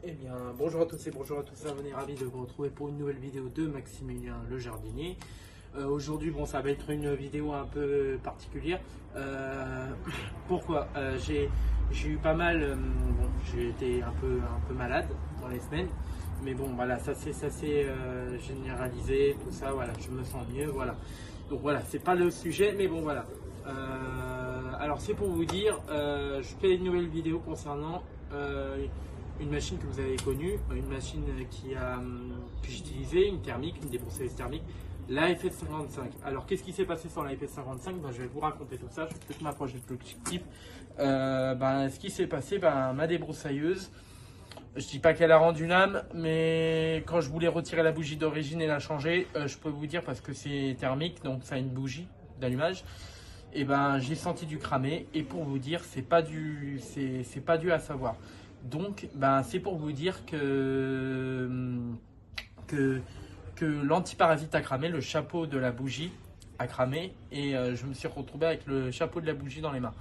Eh bien, bonjour à tous et bonjour à tous, on est ravis de vous retrouver pour une nouvelle vidéo de Maximilien le jardinier. Aujourd'hui, bon, ça va être une vidéo un peu particulière. Pourquoi j'ai eu pas mal, bon, j'ai été un peu malade dans les semaines, mais bon, voilà, ça s'est généralisé, tout ça, voilà, je me sens mieux, voilà. Donc voilà, c'est pas le sujet, mais bon, voilà. Alors c'est pour vous dire, je fais une nouvelle vidéo concernant une machine que vous avez connue, une machine que j'utilisais, une thermique, une débroussailleuse thermique, la FS55. Alors qu'est-ce qui s'est passé sur la FS55? Je vais vous raconter tout ça, je vais peut-être m'approcher de l'objectif. Ce qui s'est passé, ma débroussailleuse, je dis pas qu'elle a rendu l'âme, mais quand je voulais retirer la bougie d'origine et la changer, je peux vous dire, parce que c'est thermique, donc ça a une bougie d'allumage, et j'ai senti du cramer. Et pour vous dire, c'est pas dû à savoir. Donc c'est pour vous dire que l'antiparasite a cramé, le chapeau de la bougie a cramé, et je me suis retrouvé avec le chapeau de la bougie dans les mains.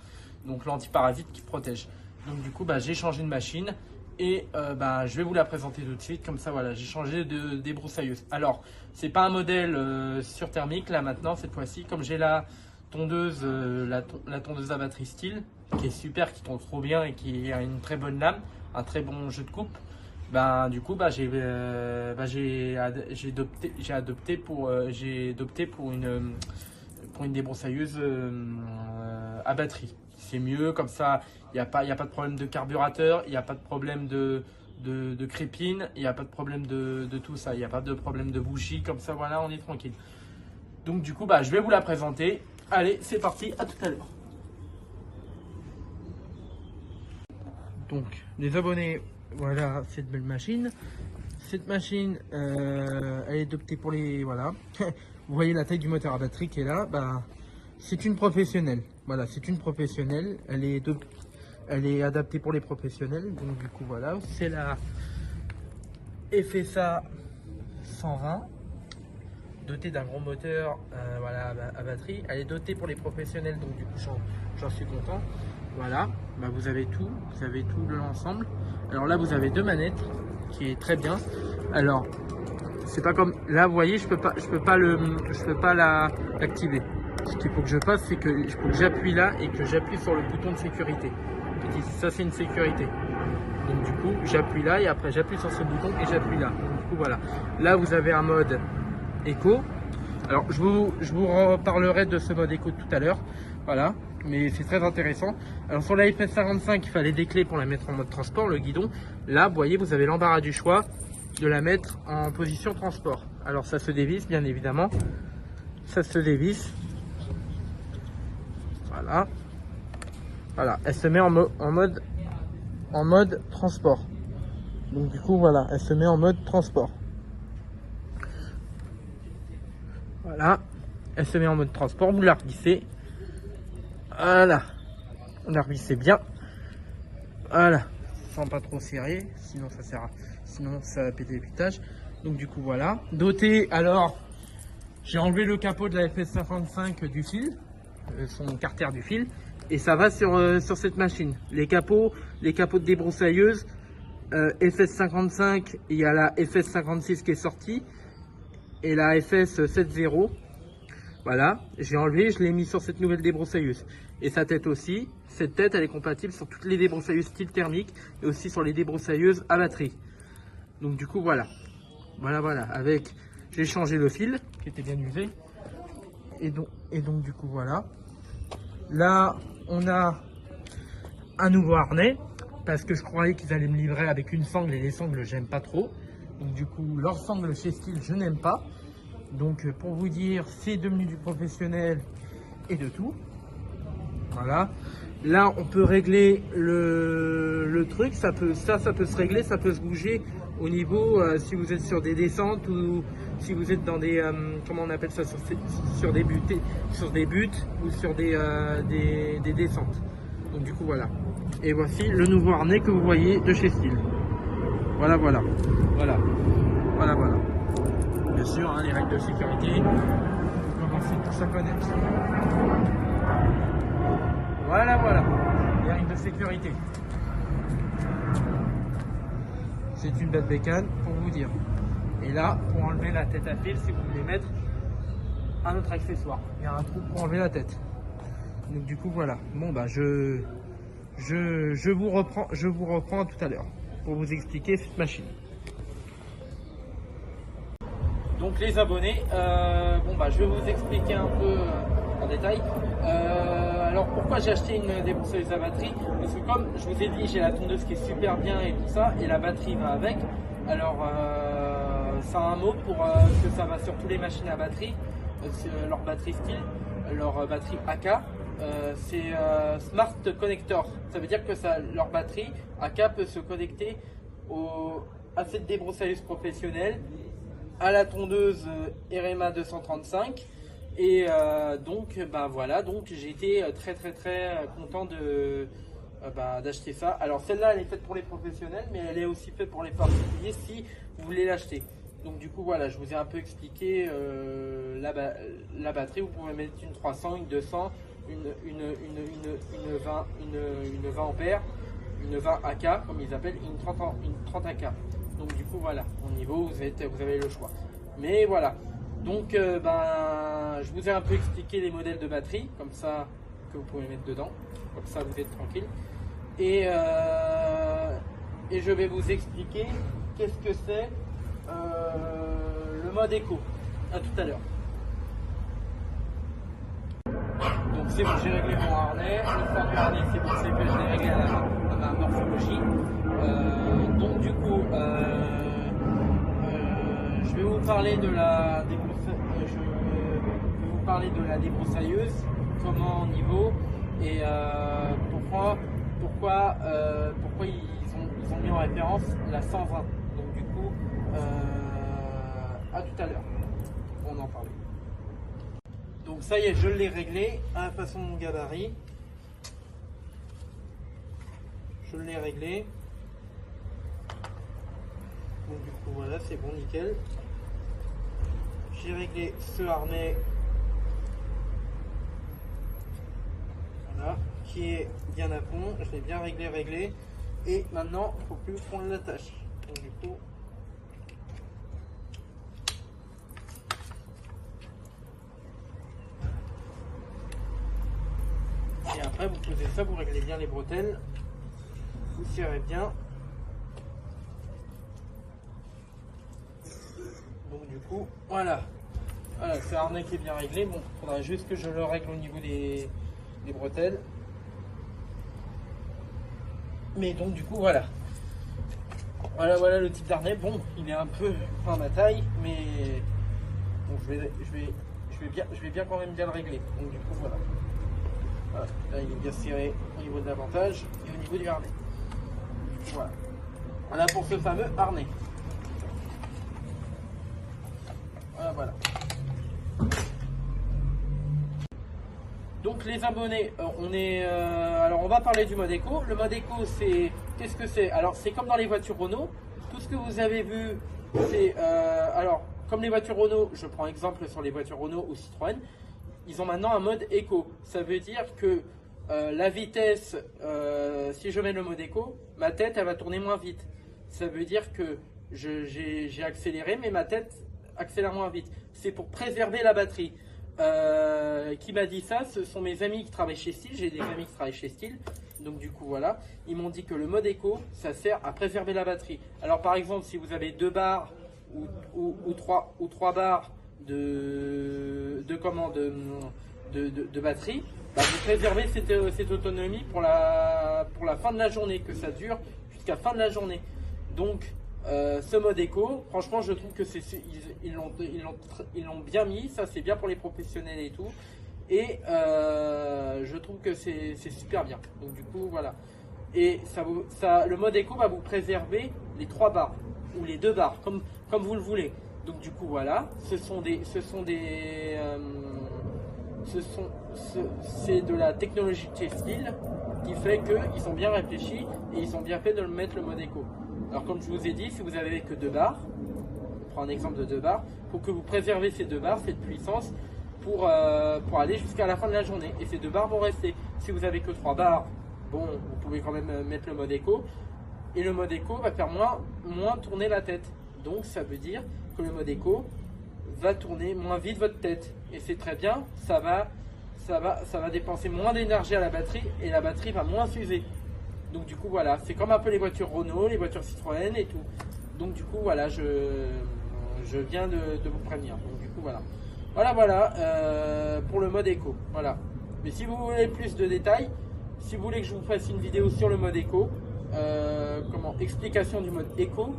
Donc l'antiparasite qui protège. Donc du coup j'ai changé de machine. Et je vais vous la présenter tout de suite, comme ça voilà, j'ai changé de débroussailleuse. Alors, c'est pas un modèle sur thermique là maintenant, cette fois-ci, comme j'ai la tondeuse, la tondeuse à batterie style, qui est super, qui tourne trop bien et qui a une très bonne lame, un très bon jeu de coupe. Du coup, j'ai opté pour une débroussailleuse à batterie. C'est mieux, comme ça, il n'y a pas de problème de carburateur, il n'y a pas de problème de crépine, il n'y a pas de problème de tout ça, il n'y a pas de problème de bougie, comme ça, voilà, on est tranquille. Donc du coup, je vais vous la présenter. Allez, c'est parti, à tout à l'heure. Donc, les abonnés, voilà cette belle machine. Cette machine, elle est adoptée pour les... Voilà. Vous voyez la taille du moteur à batterie qui est là. C'est une professionnelle. Voilà, c'est une professionnelle. Elle est adaptée pour les professionnels. Donc du coup, voilà. C'est la FSA 120. Dotée d'un gros moteur à batterie. Elle est dotée pour les professionnels. Donc du coup, j'en suis content. Voilà, vous avez tout l'ensemble. Alors là, vous avez deux manettes, qui est très bien. Alors, c'est pas comme là, vous voyez, je peux pas l'activer. Ce qu'il faut que je fasse, c'est que il faut que j'appuie là et que j'appuie sur le bouton de sécurité. Ça, c'est une sécurité. Donc du coup, j'appuie là et après j'appuie sur ce bouton et j'appuie là. Donc du coup, voilà. Là, vous avez un mode éco. Alors, je vous reparlerai de ce mode éco tout à l'heure. Voilà. Mais c'est très intéressant. Alors sur la FS55, il fallait des clés pour la mettre en mode transport, le guidon. Là, vous voyez, vous avez l'embarras du choix de la mettre en position transport. Alors ça se dévisse, bien évidemment. Ça se dévisse. Voilà. Voilà, elle se met en mode transport. Donc du coup, voilà, elle se met en mode transport. Voilà, elle se met en mode transport, vous la revissez. Voilà, on la revissez bien. Voilà, sans pas trop serrer, sinon ça va péter l'épitage. Donc du coup voilà. Doté, alors j'ai enlevé le capot de la FS55 du fil, son carter du fil, et ça va sur cette machine. Les capots de débroussailleuse FS55, il y a la FS56 qui est sortie et la FS70. Voilà, j'ai enlevé, je l'ai mis sur cette nouvelle débroussailleuse. Et sa tête aussi, cette tête elle est compatible sur toutes les débroussailleuses style thermique et aussi sur les débroussailleuses à batterie. Donc du coup voilà, j'ai changé le fil qui était bien usé. Et donc du coup voilà. Là on a un nouveau harnais parce que je croyais qu'ils allaient me livrer avec une sangle et les sangles j'aime pas trop. Donc du coup leur sangle chez Style je n'aime pas. Donc pour vous dire, c'est devenu du professionnel et de tout. Voilà. Là, on peut régler le truc. Ça peut se régler, ça peut se bouger au niveau si vous êtes sur des descentes ou si vous êtes dans des comment on appelle ça, sur des buts ou sur des descentes. Donc du coup voilà. Et voici le nouveau harnais que vous voyez de chez Style. Voilà. Bien sûr, les règles de sécurité, vous commencez tous à connaître. Voilà, les règles de sécurité. c'est une belle bécane pour vous dire. Et là, pour enlever la tête à fil, si vous voulez mettre un autre accessoire, il y a un trou pour enlever la tête. Donc du coup voilà. Bon bah je vous reprends tout à l'heure pour vous expliquer cette machine. Donc les abonnés, bon bah je vais vous expliquer un peu en détail. Alors pourquoi j'ai acheté une débroussailleuse à batterie? Parce que comme je vous ai dit, j'ai la tondeuse qui est super bien et tout ça, et la batterie va avec. Alors ça a un mot pour que ça va sur toutes les machines à batterie, leur batterie style, leur batterie AK. C'est Smart Connector. Ça veut dire que leur batterie AK peut se connecter à cette débroussailleuse professionnelle, à la tondeuse RMA 235. Et donc bah voilà, donc j'ai été très content d'acheter ça. Alors celle-là elle est faite pour les professionnels, mais elle est aussi faite pour les particuliers si vous voulez l'acheter. Donc du coup voilà, je vous ai un peu expliqué la batterie. Vous pouvez mettre une 300, une 200, une 20 ampères, une 20 AK comme ils appellent, une 30 AK. Donc du coup voilà, au niveau vous avez le choix. Mais voilà, donc je vous ai un peu expliqué les modèles de batterie, comme ça que vous pouvez mettre dedans, comme ça vous êtes tranquille. Et je vais vous expliquer qu'est-ce que c'est le mode éco. À tout à l'heure. Donc c'est bon, j'ai réglé mon harnais. L'histoire du harnais, c'est bon, c'est que je l'ai réglé à ma morphologie. Donc du coup, je vais vous parler de la débroussailleuse, comment niveau et pourquoi ils ont mis en référence la 120. Donc du coup, à tout à l'heure, on en parle. Donc ça y est, je l'ai réglé à la façon de mon gabarit. Je l'ai réglé. Donc du coup voilà, c'est bon, nickel. J'ai réglé ce harnais, voilà, qui est bien à fond. Je l'ai bien réglé. Et maintenant, il ne faut plus qu'on l'attache. Donc du coup, et après vous posez ça, vous réglez bien les bretelles, vous serrez bien. Donc du coup, voilà, c'est un harnais qui est bien réglé. Bon, il faudra juste que je le règle au niveau des bretelles. Mais donc du coup, voilà le type d'harnais. Bon, il est un peu pas ma taille, mais bon, je vais bien quand même bien le régler. Donc du coup, voilà. Là, il est bien serré au niveau de l'avantage et au niveau du harnais. Voilà pour ce fameux harnais. Voilà. Donc les abonnés, alors on va parler du mode éco. Le mode éco, qu'est-ce que c'est? Alors c'est comme dans les voitures Renault. Tout ce que vous avez vu, c'est alors comme les voitures Renault, je prends exemple sur les voitures Renault ou Citroën, ils ont maintenant un mode éco. Ça veut dire que la vitesse, si je mets le mode éco, ma tête elle va tourner moins vite. Ça veut dire que j'ai accéléré, mais ma tête accélère moins vite. C'est pour préserver la batterie. Qui m'a dit ça? Ce sont mes amis qui travaillent chez Steel. J'ai des amis qui travaillent chez Steel. Donc du coup voilà, ils m'ont dit que le mode éco, ça sert à préserver la batterie. Alors par exemple, si vous avez 2 barres ou 3 barres de batterie, bah, vous préservez cette autonomie pour la fin de la journée, que ça dure jusqu'à fin de la journée. Donc ce mode éco, franchement je trouve que ils l'ont bien mis, ça c'est bien pour les professionnels et tout, et je trouve que c'est super bien. Donc du coup voilà, et le mode éco va vous préserver les 3 barres ou les 2 barres comme vous le voulez. Donc du coup voilà, c'est de la technologie de chez Steel qui fait qu'ils ont bien réfléchi et ils ont bien fait de mettre le mode éco. Alors comme je vous ai dit, si vous avez que 2 barres, on prend un exemple de 2 barres, il faut que vous préservez ces 2 barres, cette puissance pour aller jusqu'à la fin de la journée. Et ces 2 barres vont rester. Si vous avez que 3 barres, bon, vous pouvez quand même mettre le mode éco. Et le mode éco va faire moins tourner la tête. Donc ça veut dire que le mode éco va tourner moins vite votre tête. Et c'est très bien, ça va dépenser moins d'énergie à la batterie et la batterie va moins s'user. Donc du coup voilà, c'est comme un peu les voitures Renault, les voitures Citroën et tout. Donc du coup voilà, je viens de vous prévenir. Donc du coup voilà. Voilà, pour le mode éco. Voilà. Mais si vous voulez plus de détails, si vous voulez que je vous fasse une vidéo sur le mode éco, explication du mode éco.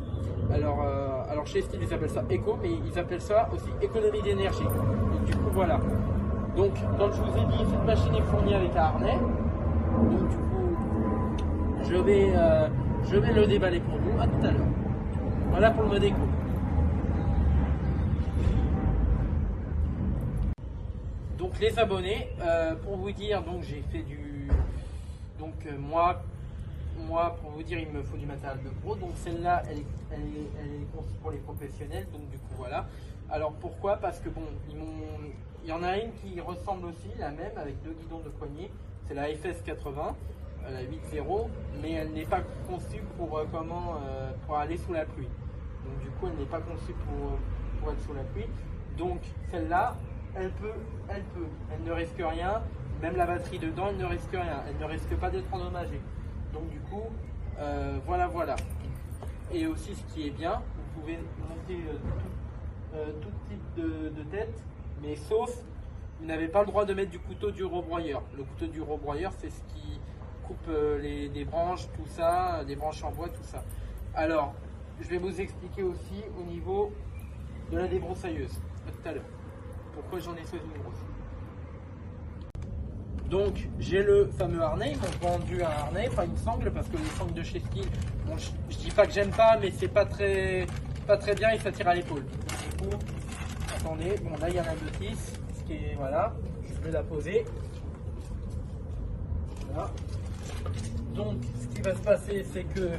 Alors chez Stihl ils appellent ça éco, mais ils appellent ça aussi économie d'énergie. Donc du coup voilà. Donc comme je vous ai dit, cette machine est fournie avec un harnais. Donc du coup, je vais le déballer pour vous. À tout à l'heure. Voilà pour le mode éco. Donc les abonnés, pour vous dire, donc j'ai fait du, donc moi pour vous dire, il me faut du matériel de pro. Donc celle-là, elle est conçue pour les professionnels. Donc du coup voilà. Alors pourquoi? Parce que bon, il y en a une qui ressemble aussi, la même, avec deux guidons de poignée. C'est la FS80, la 8.0, mais elle n'est pas conçue pour pour aller sous la pluie. Donc du coup, elle n'est pas conçue pour être sous la pluie. Donc celle-là, elle ne risque rien. Même la batterie dedans, elle ne risque rien. Elle ne risque pas d'être endommagée. Donc du coup, voilà. Et aussi, ce qui est bien, vous pouvez monter tout type de tête, mais sauf, vous n'avez pas le droit de mettre du couteau du rebroyeur. Le couteau du rebroyeur, c'est ce qui coupe des branches, tout ça, des branches en bois, tout ça. Alors, je vais vous expliquer aussi au niveau de la débroussailleuse, tout à l'heure. Pourquoi j'en ai choisi une grosse. Donc j'ai le fameux harnais, ils m'ont vendu un harnais, pas une sangle, parce que les sangles de chez Stihl, bon, je dis pas que j'aime pas, mais c'est pas très bien et ça tire à l'épaule. Du coup, attendez, bon là il y a la notice, ce qui est, voilà, je vais la poser. Voilà. Donc ce qui va se passer, c'est que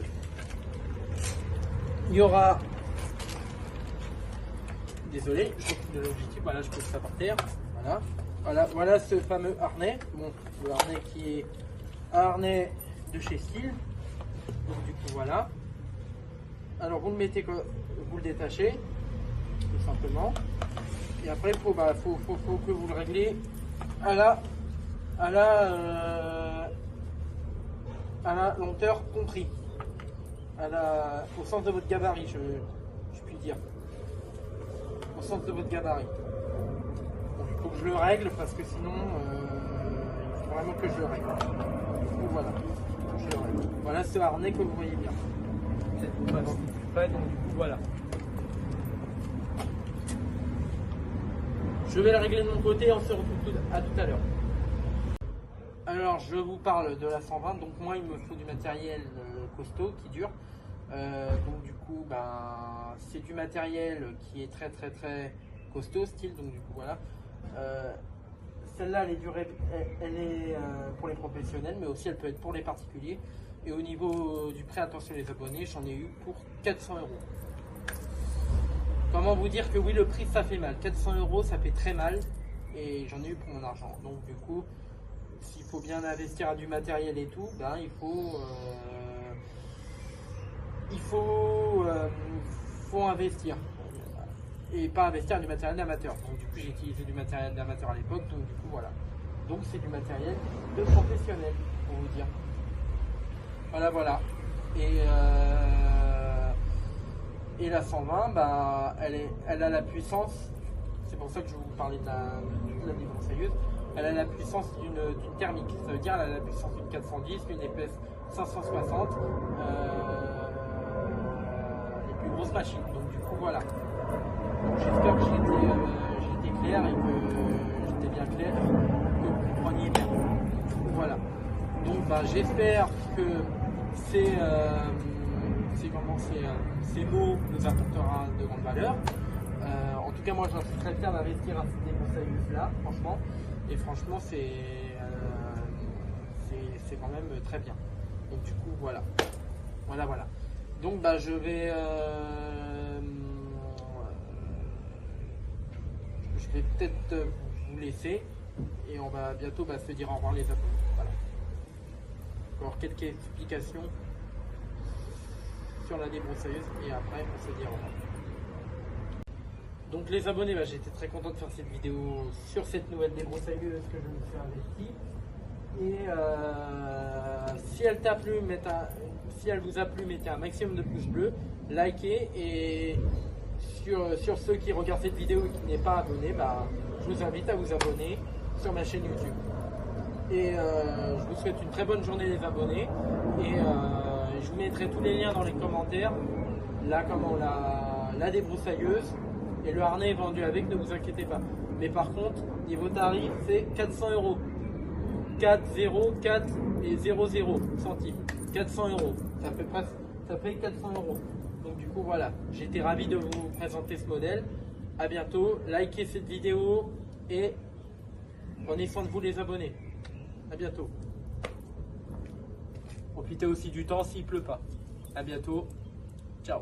il y aura, désolé, je recule de l'objectif, voilà, je pose ça par terre, voilà ce fameux harnais, bon, le harnais qui est un harnais de chez Stihl, donc du coup voilà, alors vous le mettez, vous le détachez, tout simplement, et après il faut que vous le réglez à la longueur compris, au sens de votre gabarit, je puis dire. Au sens de votre gabarit. Donc, il faut que je le règle parce que sinon, il faut vraiment que je le règle. Donc voilà, je le règle. Voilà ce harnais que vous voyez bien. Peut-être pas dans le plus près, donc du coup voilà. Je vais le régler de mon côté, on se retrouve à tout à l'heure. Alors je vous parle de la 120, donc moi il me faut du matériel costaud qui dure. Donc du coup c'est du matériel qui est très costaud Stihl, donc du coup voilà. Celle-là elle est pour les professionnels, mais aussi elle peut être pour les particuliers. Et au niveau du prix, attention les abonnés, j'en ai eu pour 400 €. Comment vous dire que oui, le prix ça fait mal, 400 € ça fait très mal, et j'en ai eu pour mon argent. Donc du coup, s'il faut bien investir à du matériel et tout, faut investir et pas investir du matériel d'amateur. Donc du coup j'ai utilisé du matériel d'amateur à l'époque, donc du coup voilà. Donc c'est du matériel de professionnel pour vous dire. Voilà. Et la 120, elle a la puissance, c'est pour ça que je vous parlais de la débroussailleuse, elle a la puissance d'une thermique, ça veut dire elle a la puissance d'une 410, une épaisse 560, les plus grosses machines, donc du coup voilà. J'espère que j'ai été clair et que j'étais bien clair, que vous compreniez bien. Voilà. Donc j'espère que ces mots nous apportera de grandes valeurs. En tout cas, moi, j'en suis très fier d'investir à cette débroussailleuse-là, franchement. Et franchement, c'est quand même très bien. Donc du coup, voilà. Donc je vais peut-être vous laisser et on va bientôt se dire au revoir les abonnés. Voilà. Encore quelques explications. sur la débroussailleuse et après on se dit au revoir. Donc les abonnés, j'étais très content de faire cette vidéo sur cette nouvelle débroussailleuse que je me suis investi. Et si elle t'a plu, si elle vous a plu, mettez un maximum de pouces bleus, likez, et sur ceux qui regardent cette vidéo et qui n'est pas abonné, je vous invite à vous abonner sur ma chaîne YouTube. Et je vous souhaite une très bonne journée les abonnés, et je vous mettrai tous les liens dans les commentaires. Là, comment la débroussailleuse et le harnais est vendu avec, ne vous inquiétez pas. Mais par contre, niveau tarif, c'est 400 €. 4, 0, 4 et 0, 0 centimes. 400 €. Ça fait 400 €. Donc du coup, voilà. J'étais ravi de vous présenter ce modèle. À bientôt. Likez cette vidéo et prenez soin de vous les abonnés. À bientôt. Profitez aussi du temps s'il pleut pas. À bientôt. Ciao.